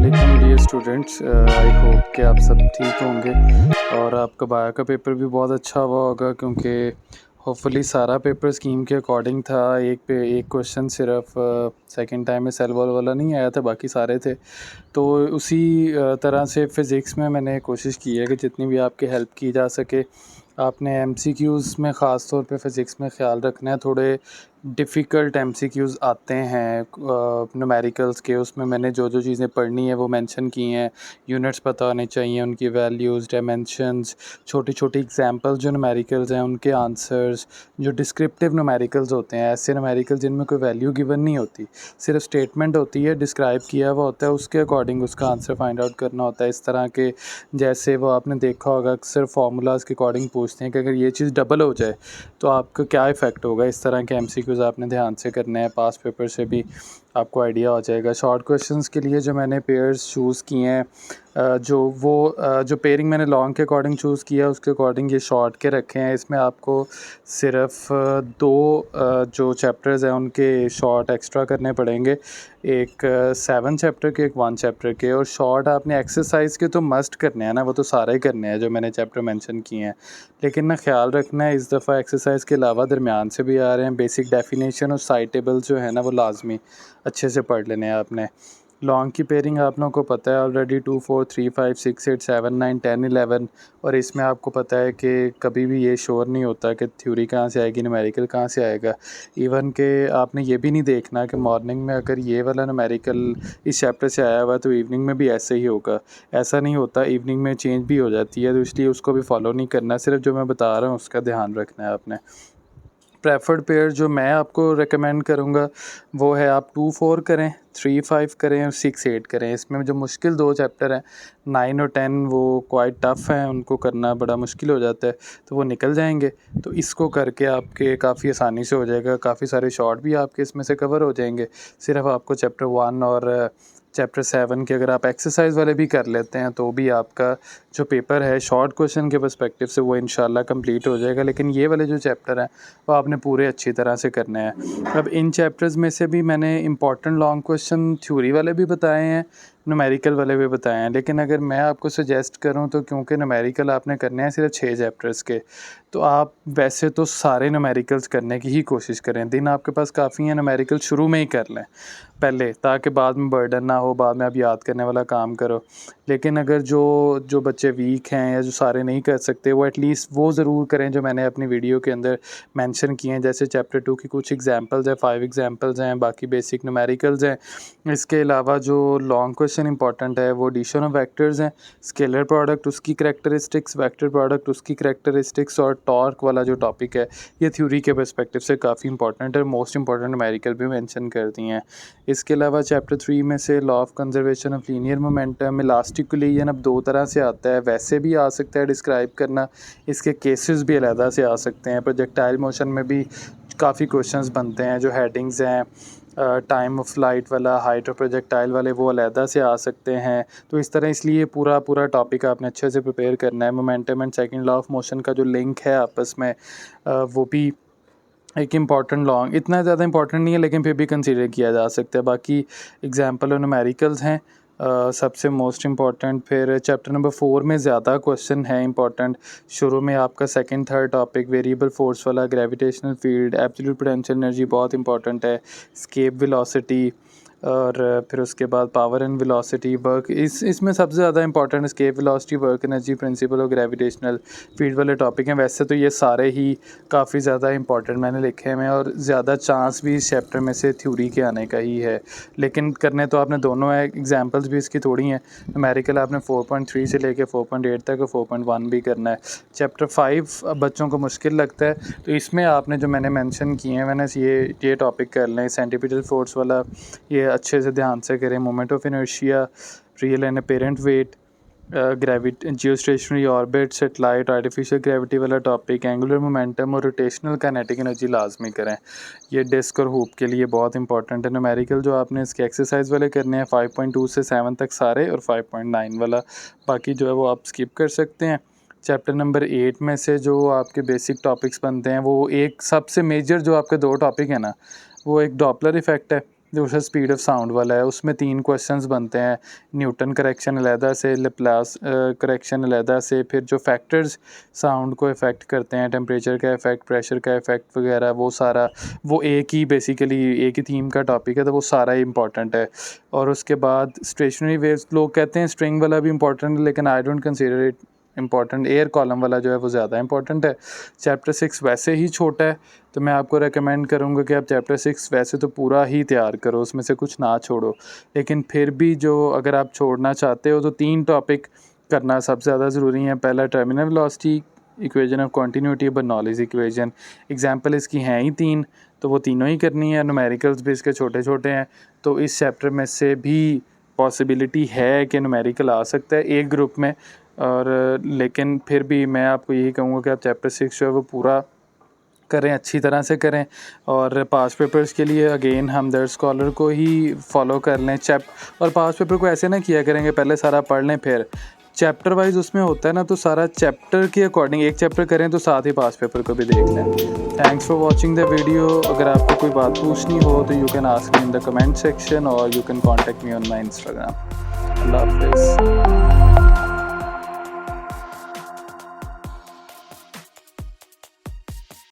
अस्सलाम dear students, I hope कि आप सब ठीक होंगे और आपका बायो का पेपर भी बहुत अच्छा हुआ होगा क्योंकि होपफुली सारा पेपर स्कीम के अकॉर्डिंग था। एक क्वेश्चन सिर्फ सेकंड टाइम में सेल वॉल वाला नहीं आया था, बाकी सारे थे। तो उसी तरह से फ़िज़िक्स में मैंने कोशिश की है कि जितनी भी आपकी हेल्प की जा सके। आपने एमसीक्यूज़ में ख़ास तौर पे फ़िज़िक्स में ख़्याल रखना है, थोड़े डिफ़िकल्ट एमसीक्यूज़ आते हैं न्यूमेरिकल्स के। उसमें मैंने जो जो चीज़ें पढ़नी है वो मेंशन की हैं। यूनिट्स पता होने चाहिए, उनकी वैल्यूज़, डायमेंशंस, छोटी छोटी एग्जांपल्स जो न्यूमेरिकल्स हैं उनके आंसर्स, जो डिस्क्रिप्टिव न्यूमेरिकल्स होते हैं, ऐसे न्यूमेरिकल जिनमें कोई वैल्यू गिवन नहीं होती, सिर्फ स्टेटमेंट होती है, डिस्क्राइब किया हुआ होता है, उसके अकॉर्डिंग उसका आंसर फाइंड आउट करना होता है। इस तरह के जैसे वो आपने देखा होगा अक्सर फार्मूलाज के अकॉर्डिंग पूछते हैं कि अगर ये चीज़ डबल हो जाए तो आपका क्या इफ़ेक्ट होगा। इस तरह के एमसीक्यूज़ आपने ध्यान से करने हैं, पास पेपर से भी आपको आइडिया हो जाएगा। शॉर्ट क्वेश्चंस के लिए जो मैंने पेयर्स चूज़ किए हैं, जो पेयरिंग मैंने लॉन्ग के अकॉर्डिंग चूज़ किया उसके अकॉर्डिंग ये शॉर्ट के रखे हैं। इसमें आपको सिर्फ दो जो चैप्टर्स हैं उनके शॉर्ट एक्स्ट्रा करने पड़ेंगे, एक 7 चैप्टर के, एक 1 चैप्टर के। और शॉर्ट आपने एक्सरसाइज के तो मस्ट करने हैं ना, वो तो सारे करने हैं जो मैंने चैप्टर मेंशन किए हैं। लेकिन ना ख्याल रखना है, इस दफ़ा एक्सरसाइज के अलावा दरमियान से भी आ रहे हैं। बेसिक डेफिनेशन और साइटेबल जो है ना वो लाजमी अच्छे से पढ़ लेने हैं आपने। लॉन्ग की पेयरिंग आप लोगों को पता है ऑलरेडी 2 4 3 5 6 8 7 9 10 11। और इसमें आपको पता है कि कभी भी ये श्योर नहीं होता कि थ्योरी कहाँ से आएगी, न्यूमेरिकल कहाँ से आएगा। इवन के आपने ये भी नहीं देखना कि मॉर्निंग में अगर ये वाला न्यूमेरिकल इस चैप्टर से आया हुआ तो इवनिंग में भी ऐसे ही होगा। ऐसा नहीं होता, इवनिंग में चेंज भी हो जाती है, तो इसलिए उसको भी फॉलो नहीं करना। सिर्फ जो मैं बता रहा हूँ उसका ध्यान रखना है आपने। प्रेफर्ड पेयर जो मैं आपको रेकमेंड करूँगा वो है आप 2 4 करें, 3 5 करें और 6 8 करें। इसमें जो मुश्किल दो चैप्टर हैं 9 और 10 वो क्वाइट टफ़ हैं, उनको करना बड़ा मुश्किल हो जाता है, तो वो निकल जाएंगे। तो इसको करके आपके काफ़ी आसानी से हो जाएगा, काफ़ी सारे शॉर्ट भी आपके इसमें से कवर हो जाएंगे। सिर्फ आपको चैप्टर 1 और चैप्टर 7 के अगर आप एक्सरसाइज वाले भी कर लेते हैं तो भी आपका जो पेपर है शॉर्ट क्वेश्चन के पर्सपेक्टिव से वो इंशाल्लाह कंप्लीट हो जाएगा। लेकिन ये वाले जो चैप्टर हैं वो आपने पूरे अच्छी तरह से करने हैं। अब इन चैप्टर्स में से भी मैंने इंपॉर्टेंट लॉन्ग क्वेश्चन थ्योरी वाले भी बताए हैं, न्यूमेरिकल वाले भी बताए हैं। लेकिन अगर मैं आपको सजेस्ट करूं तो क्योंकि न्यूमेरिकल आपने करने हैं सिर्फ 6 चैप्टर्स के, तो आप वैसे तो सारे न्यूमेरिकल्स करने की ही कोशिश करें। दिन आपके पास काफ़ी हैं, न्यूमेरिकल शुरू में ही कर लें पहले, ताकि बाद में बर्डन ना हो, बाद में आप याद करने वाला काम करो। लेकिन अगर जो जो बच्चे वीक हैं या जो सारे नहीं कर सकते वो एटलीस्ट वो ज़रूर करें जो मैंने अपनी वीडियो के अंदर मेंशन किए हैं। जैसे चैप्टर 2 की कुछ एग्जांपल्स हैं, 5 एग्जांपल्स हैं, बाकी बेसिक न्यूमेरिकल्स हैं। इसके अलावा जो लॉन्ग क्वेश्चन इंपॉर्टेंट है वो एडिशन ऑफ वेक्टर्स हैं, स्केलर प्रोडक्ट उसकी करैक्टरिस्टिक्स, वेक्टर प्रोडक्ट उसकी करैक्टरिस्टिक्स, और टॉर्क वाला जो टॉपिक है ये थ्योरी के पर्सपेक्टिव से काफ़ी इंपॉर्टेंट है। मोस्ट इंपॉर्टेंट न्यूमेरिकल भी मेंशन कर दी हैं। इसके अलावा चैप्टर 3 में से law of conservation of linear momentum, elastic collision अब दो तरह से आता है, वैसे भी आ सकता है डिस्क्राइब करना, इसके केसेस भी अलहदा से आ सकते हैं। प्रोजेक्टाइल मोशन में भी काफ़ी क्वेश्चंस बनते हैं, जो हेडिंग्स हैं टाइम ऑफ फ्लाइट वाला, हाइट ऑफ प्रोजेक्टाइल वाले, वो अलहदा से आ सकते हैं। तो इस तरह इसलिए पूरा टॉपिक आपने अच्छे से प्रिपेयर करना है। Momentum and second law of motion का जो लिंक है आपस में वो भी एक इम्पॉर्टेंट लॉन्ग, इतना ज़्यादा इंपॉर्टेंट नहीं है लेकिन फिर भी कंसीडर किया जा सकता है। बाकी एग्जांपल और न्यूमेरिकल्स हैं सबसे मोस्ट इम्पॉर्टेंट। फिर चैप्टर नंबर 4 में ज़्यादा क्वेश्चन है इंपॉर्टेंट। शुरू में आपका second third topic variable force वाला, gravitational field, absolute potential energy बहुत इंपॉर्टेंट है, स्केप वेलोसिटी, और फिर उसके बाद पावर एंड वेलोसिटी, वर्क। इसमें सबसे ज़्यादा important escape velocity, work energy principle और ग्रेविटेशनल फील्ड वाले टॉपिक हैं। वैसे तो ये सारे ही काफ़ी ज़्यादा इंपॉर्टेंट मैंने लिखे हैं और ज़्यादा चांस भी इस चैप्टर में से थ्योरी के आने का ही है। लेकिन करने तो आपने दोनों है, एग्जांपल्स भी इसकी थोड़ी हैं। न्यूमेरिकल आपने 4.3 से लेके 4.8 तक और 4.1 भी करना है। चैप्टर 5 अब बच्चों को मुश्किल लगता है, तो इसमें आपने जो मैंने मेंशन किए हैं मैंने ये टॉपिक कर लें। सेंटीपिटल फोर्स वाला ये अच्छे से ध्यान से करें, moment of inertia, real and apparent wait, geostationary orbit, satellite, artificial gravity वाला टॉपिक, एंगुलर मोमेंटम और रोटेशनल काइनेटिक एनर्जी लाजमी करें। ये डिस्क और हुप के लिए बहुत इंपॉर्टेंट है। न्यूमेरिकल जो आपने इसके एक्सरसाइज वाले करने हैं 5.2 से 7 तक सारे, और 5.9 वाला बाकी जो है वो आप स्किप कर सकते हैं। चैप्टर नंबर 8 में से जो आपके बेसिक टॉपिक्स बनते हैं वो एक सबसे मेजर जो आपके दो टॉपिक है ना, वो एक डॉपलर इफ़ेक्ट है दूसरा स्पीड ऑफ साउंड वाला है, उसमें 3 क्वेश्चंस बनते हैं। न्यूटन करेक्शन अलहदा से, लेप्लास करेक्शन अलहदा से, फिर जो फैक्टर्स साउंड को इफ़ेक्ट करते हैं, टेम्परेचर का इफ़ेक्ट, प्रेशर का इफ़ेक्ट वगैरह, वो सारा वो एक ही बेसिकली एक ही थीम का टॉपिक है, तो वो सारा ही इंपॉर्टेंट है। और उसके बाद स्टेशनरी वेव्स, लोग कहते हैं स्ट्रिंग वाला भी इंपॉर्टेंट है, लेकिन I don't consider it important. Air column वाला जो है वो ज़्यादा इंपॉर्टेंट है। चैप्टर 6 वैसे ही छोटा है, तो मैं आपको रेकमेंड करूँगा कि आप चैप्टर 6 वैसे तो पूरा ही तैयार करो, उसमें से कुछ ना छोड़ो, लेकिन फिर भी जो अगर आप छोड़ना चाहते हो तो 3 टॉपिक करना सबसे ज़्यादा ज़रूरी है। पहला terminal velocity, equation of continuity, Bernoulli's equation. Example इसकी हैं ही 3, तो वो तीनों ही करनी है। न्यूमेरिकल्स भी इसके छोटे छोटे हैं, तो इस चैप्टर में से भी पॉसिबिलिटी है कि न्यूमेरिकल आ सकता है एक ग्रुप में। और लेकिन फिर भी मैं आपको यही कहूँगा कि आप चैप्टर 6 जो है वो पूरा करें, अच्छी तरह से करें। और पास पेपर्स के लिए अगेन हमदर्द स्कॉलर को ही फॉलो कर लें। और पास पेपर को ऐसे ना किया करेंगे पहले सारा पढ़ लें फिर चैप्टर वाइज उसमें होता है ना, तो सारा चैप्टर के अकॉर्डिंग एक चैप्टर करें तो साथ ही पास पेपर को भी देख लें। Thanks for watching the video. अगर आपको कोई बात पूछनी हो तो you can ask me in the comment section और you can contact me on my Instagram. अल्लाह हाफिज़।